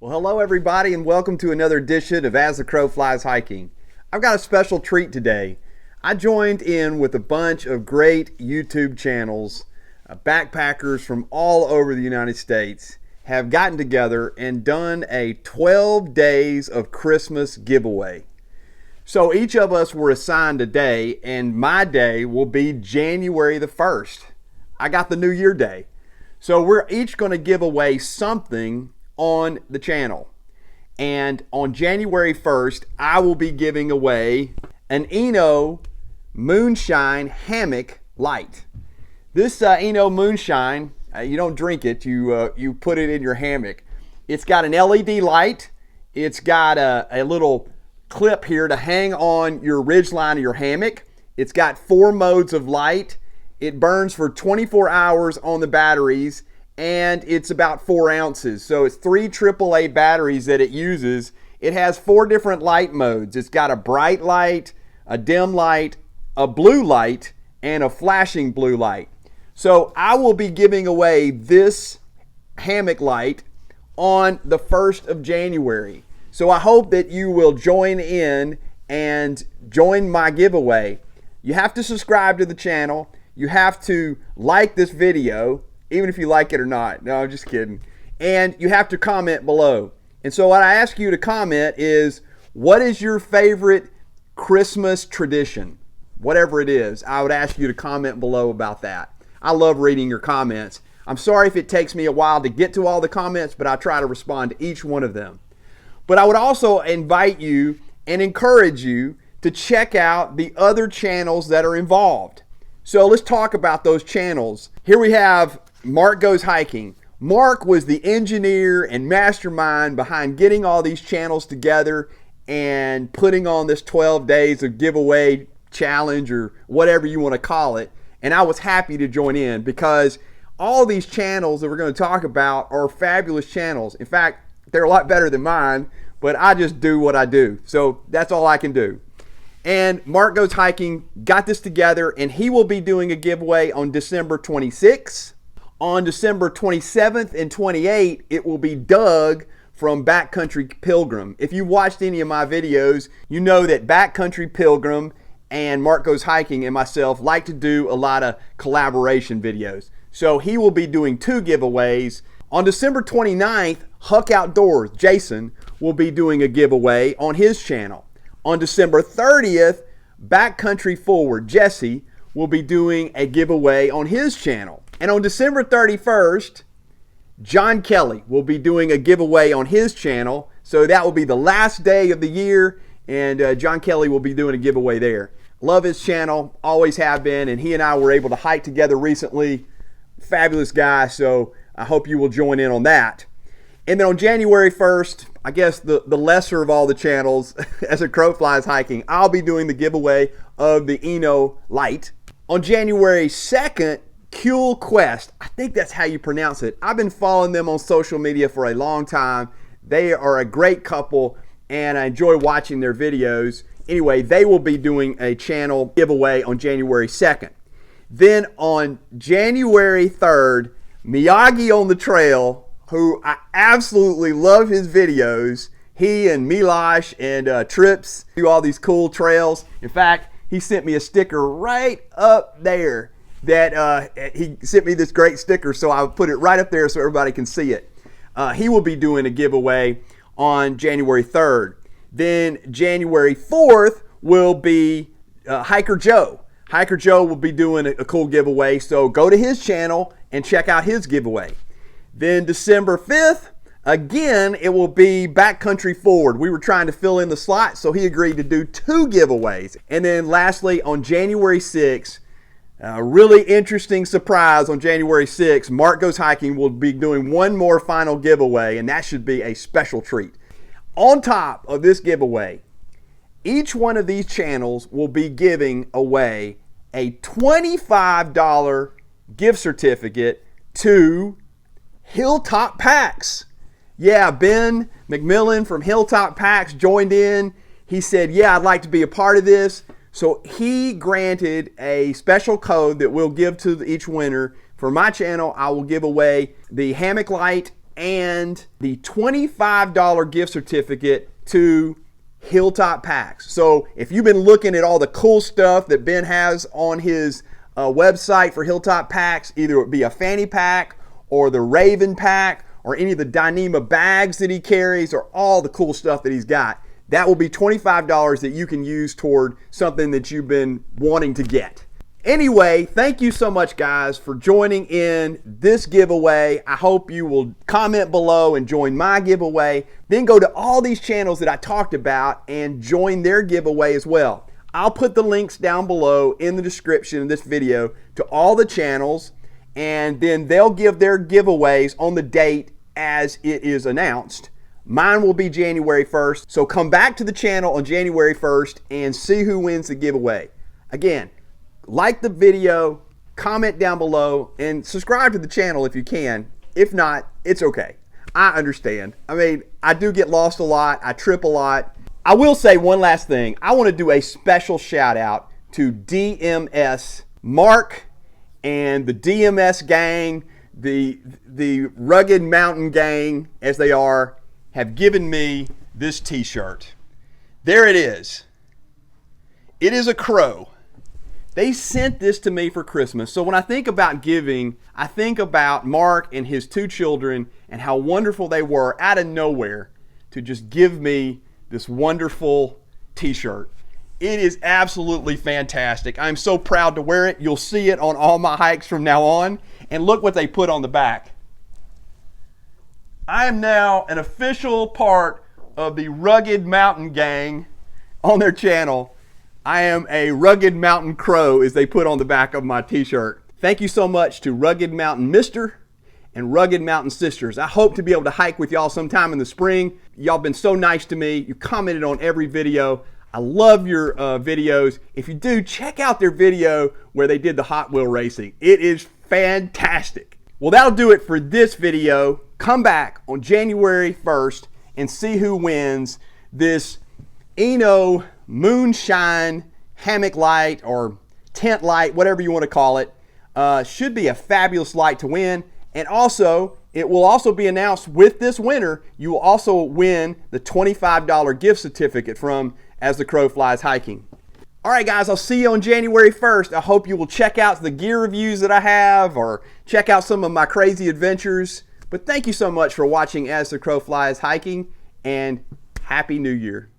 Well, hello everybody and welcome to another edition of As the Crow Flies Hiking. I've got a special treat today. I joined in with a bunch of great YouTube channels. Backpackers from all over the United States have gotten together and done a 12 days of Christmas giveaway. So each of us were assigned a day, and my day will be January the 1st. I got the New Year day. So we're each going to give away something on the channel. And on January 1st, I will be giving away an MOONSHINE hammock light. This MOONSHINE, you don't drink it, you put it in your hammock. It's got an LED light. It's got a little clip here to hang on your ridgeline of your hammock. It's got 4 modes of light. It burns for 24 hours on the batteries, and it's about 4 ounces. So it's 3 AAA batteries that it uses. It has 4 different light modes. It's got a bright light, a dim light, a blue light, and a flashing blue light. So I will be giving away this hammock light on the 1st of January. So I hope that you will join in and join my giveaway. You have to subscribe to the channel. You have to like this video, even if you like it or not. No, I'm just kidding. And you have to comment below. And so what I ask you to comment is, what is your favorite Christmas tradition? Whatever it is, I would ask you to comment below about that. I love reading your comments. I'm sorry if it takes me a while to get to all the comments, but I try to respond to each one of them. But I would also invite you and encourage you to check out the other channels that are involved. So let's talk about those channels. Here we have Mark Goes Hiking. Mark was the engineer and mastermind behind getting all these channels together and putting on this 12 days of giveaway challenge, or whatever you want to call it. And I was happy to join in because all these channels that we're going to talk about are fabulous channels. In fact, they're a lot better than mine, but I just do what I do. So that's all I can do. And Mark Goes Hiking got this together, and he will be doing a giveaway on December 26th. On December 27th and 28th, it will be Doug from Backcountry Pilgrim. If you've watched any of my videos, you know that Backcountry Pilgrim and Mark Goes Hiking and myself like to do a lot of collaboration videos. So he will be doing 2 giveaways. On December 29th, Huck Outdoors, Jason, will be doing a giveaway on his channel. On December 30th, Backcountry Forward, Jesse, will be doing a giveaway on his channel. And on December 31st, John Kelly will be doing a giveaway on his channel. So that will be the last day of the year, and John Kelly will be doing a giveaway there. Love his channel, always have been, and he and I were able to hike together recently. Fabulous guy, so I hope you will join in on that. And then on January 1st, I guess the lesser of all the channels, As the Crow Flies Hiking, I'll be doing the giveaway of the light. On January 2nd, Kuehlkuest, I think that's how you pronounce it. I've been following them on social media for a long time. They are a great couple, and I enjoy watching their videos. Anyway, they will be doing a channel giveaway on January 2nd. Then on January 3rd, Miyagi on the Trail, who I absolutely love his videos. He and Milosh and Trips do all these cool trails. In fact, he sent me a sticker right up there that he sent me this great sticker, so I'll put it right up there so everybody can see it. He will be doing a giveaway on January 3rd. Then January 4th will be Hiker Joe. Hiker Joe will be doing a cool giveaway, so go to his channel and check out his giveaway. Then December 5th, again, it will be Backcountry Forward. We were trying to fill in the slot, so he agreed to do 2 giveaways. And then lastly, on January 6th, a really interesting surprise on January 6th, Mark Goes Hiking will be doing one more final giveaway, and that should be a special treat. On top of this giveaway, each one of these channels will be giving away a $25 gift certificate to Hilltop Packs. Yeah, Ben McMillan from Hilltop Packs joined in. He said, yeah, I'd like to be a part of this. So he granted a special code that we'll give to each winner. For my channel, I will give away the hammock light and the $25 gift certificate to Hilltop Packs. So if you've been looking at all the cool stuff that Ben has on his website for Hilltop Packs, either it be a fanny pack or the Raven pack or any of the Dyneema bags that he carries or all the cool stuff that he's got, that will be $25 that you can use toward something that you've been wanting to get. Anyway, thank you so much, guys, for joining in this giveaway. I hope you will comment below and join my giveaway. Then go to all these channels that I talked about and join their giveaway as well. I'll put the links down below in the description of this video to all the channels, and then they'll give their giveaways on the date as it is announced. Mine will be January 1st, so come back to the channel on January 1st and see who wins the giveaway. Again, like the video, comment down below, and subscribe to the channel if you can. If not, it's okay. I understand. I mean, I do get lost a lot. I trip a lot. I will say one last thing. I want to do a special shout out to DMS Mark and the DMS gang, the Rugged Mountain gang, as they are, have given me this t-shirt. There it is. It is a crow. They sent this to me for Christmas. So when I think about giving, I think about Mark and his 2 children and how wonderful they were out of nowhere to just give me this wonderful t-shirt. It is absolutely fantastic. I'm so proud to wear it. You'll see it on all my hikes from now on. And look what they put on the back. I am now an official part of the Rugged Mountain gang on their channel. I am a Rugged Mountain Crow, as they put on the back of my t-shirt. Thank you so much to Rugged Mountain Mr. and Rugged Mountain Sisters. I hope to be able to hike with y'all sometime in the spring. Y'all been so nice to me. You commented on every video. I love your videos. If you do, check out their video where they did the Hot Wheel racing. It is fantastic. Well, that'll do it for this video. Come back on January 1st and see who wins this Moonshine hammock light or tent light, whatever you want to call it. Should be a fabulous light to win. And also, it will also be announced with this winner, you will also win the $25 gift certificate from As the Crow Flies Hiking. All right, guys, I'll see you on January 1st. I hope you will check out the gear reviews that I have or check out some of my crazy adventures. But thank you so much for watching As the Crow Flies Hiking, and Happy New Year.